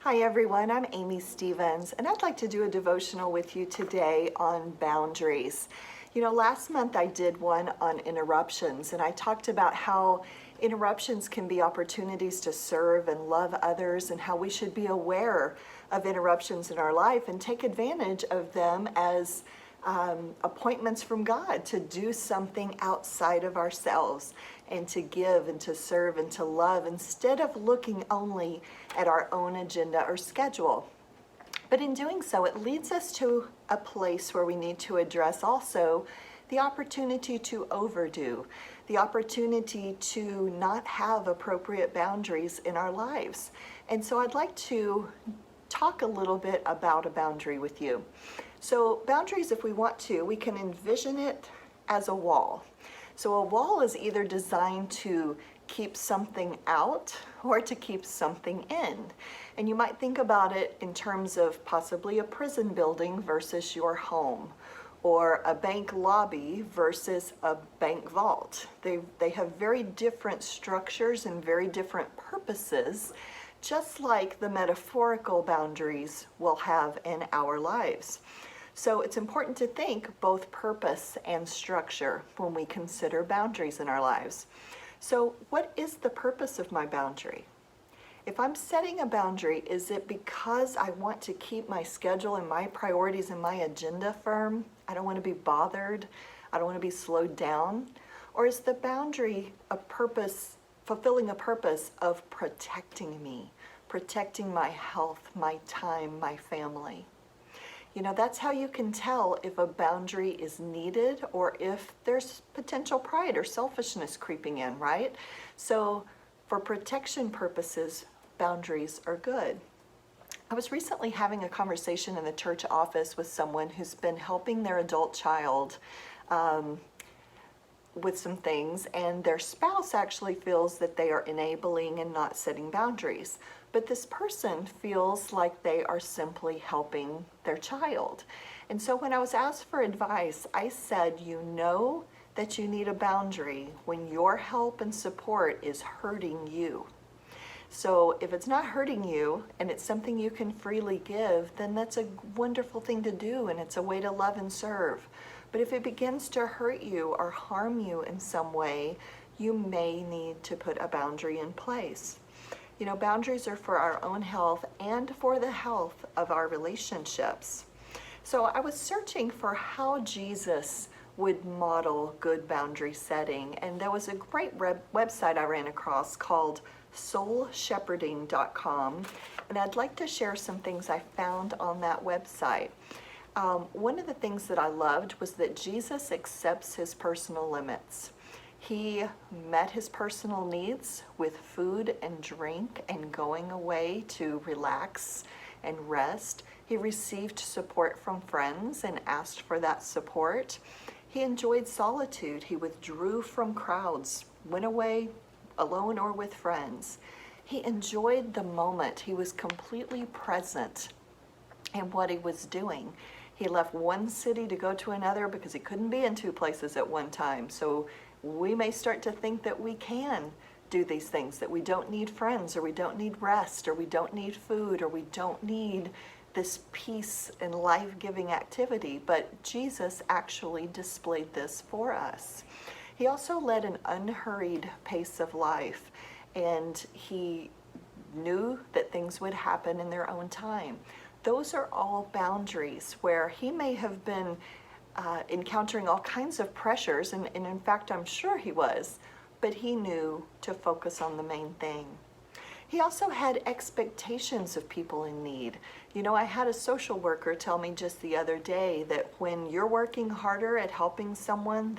Hi everyone, I'm Amy Stevens, and I'd like to do a devotional with you today on boundaries. You know, last month I did one on interruptions, and I talked about how interruptions can be opportunities to serve and love others, and how we should be aware of interruptions in our life and take advantage of them as appointments from God to do something outside of ourselves and to give and to serve and to love instead of looking only at our own agenda or schedule. But in doing so, it leads us to a place where we need to address also the opportunity to overdo, the opportunity to not have appropriate boundaries in our lives. And so I'd like to talk a little bit about a boundary with you. So boundaries, if we want to, we can envision it as a wall. So a wall is either designed to keep something out or to keep something in. And you might think about it in terms of possibly a prison building versus your home, or a bank lobby versus a bank vault. They have very different structures and very different purposes, just like the metaphorical boundaries we'll have in our lives. So it's important to think both purpose and structure when we consider boundaries in our lives. So what is the purpose of my boundary? If I'm setting a boundary, is it because I want to keep my schedule and my priorities and my agenda firm? I don't want to be bothered. I don't want to be slowed down. Or is the boundary a purpose, fulfilling a purpose of protecting me, protecting my health, my time, my family? You know, that's how you can tell if a boundary is needed or if there's potential pride or selfishness creeping in, right? So for protection purposes, boundaries are good. I was recently having a conversation in the church office with someone who's been helping their adult child with some things, and their spouse actually feels that they are enabling and not setting boundaries. But this person feels like they are simply helping their child. And so when I was asked for advice, I said, you know that you need a boundary when your help and support is hurting you. So if it's not hurting you and it's something you can freely give, then that's a wonderful thing to do, and it's a way to love and serve. But if it begins to hurt you or harm you in some way, you may need to put a boundary in place. You know, boundaries are for our own health and for the health of our relationships. So I was searching for how Jesus would model good boundary setting, and there was a great website I ran across called soulshepherding.com, and I'd like to share some things I found on that website. One of the things that I loved was that Jesus accepts his personal limits. He met his personal needs with food and drink and going away to relax and rest. He received support from friends and asked for that support. He enjoyed solitude. He withdrew from crowds, went away alone or with friends. He enjoyed the moment. He was completely present in what he was doing. He left one city to go to another because he couldn't be in two places at one time. So we may start to think that we can do these things, that we don't need friends, or we don't need rest, or we don't need food, or we don't need this peace and life-giving activity. But Jesus actually displayed this for us. He also led an unhurried pace of life, and he knew that things would happen in their own time. Those are all boundaries where he may have been encountering all kinds of pressures, and in fact I'm sure he was, but he knew to focus on the main thing. He also had expectations of people in need. You know, I had a social worker tell me just the other day that when you're working harder at helping someone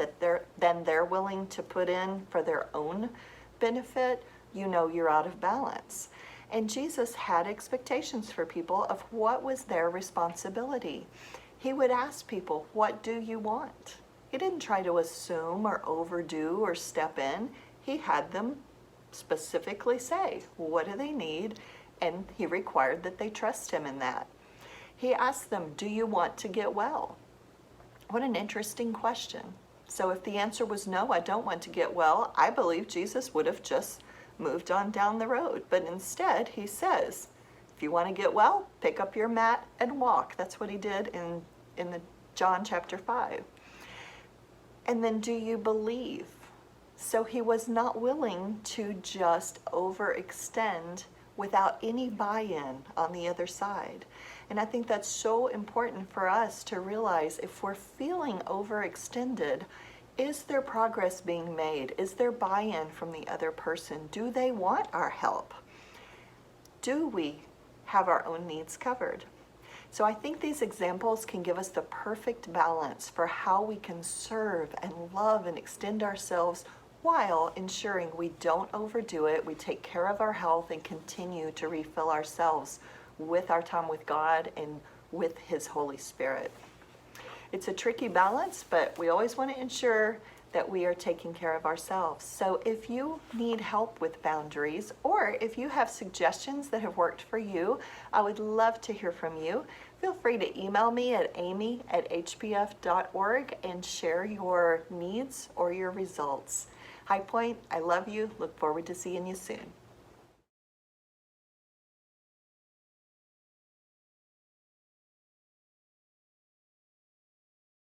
than they're willing to put in for their own benefit, you know you're out of balance. And Jesus had expectations for people of what was their responsibility. He would ask people, what do you want? He didn't try to assume or overdo or step in. He had them specifically say, what do they need? And he required that they trust him in that. He asked them, do you want to get well? What an interesting question. So if the answer was no, I don't want to get well, I believe Jesus would have just moved on down the road. But instead, he says, If you want to get well, pick up your mat and walk. That's what he did in the John chapter 5. And then, do you believe? So he was not willing to just overextend without any buy-in on the other side. And I think that's so important for us to realize, if we're feeling overextended, is there progress being made? Is there buy-in from the other person? Do they want our help? Do we have our own needs covered? So I think these examples can give us the perfect balance for how we can serve and love and extend ourselves while ensuring we don't overdo it, we take care of our health, and continue to refill ourselves with our time with God and with His Holy Spirit. It's a tricky balance, but we always want to ensure that we are taking care of ourselves. So if you need help with boundaries, or if you have suggestions that have worked for you, I would love to hear from you. Feel free to email me at amy@hpf.org and share your needs or your results. Highpoint, I love you. Look forward to seeing you soon.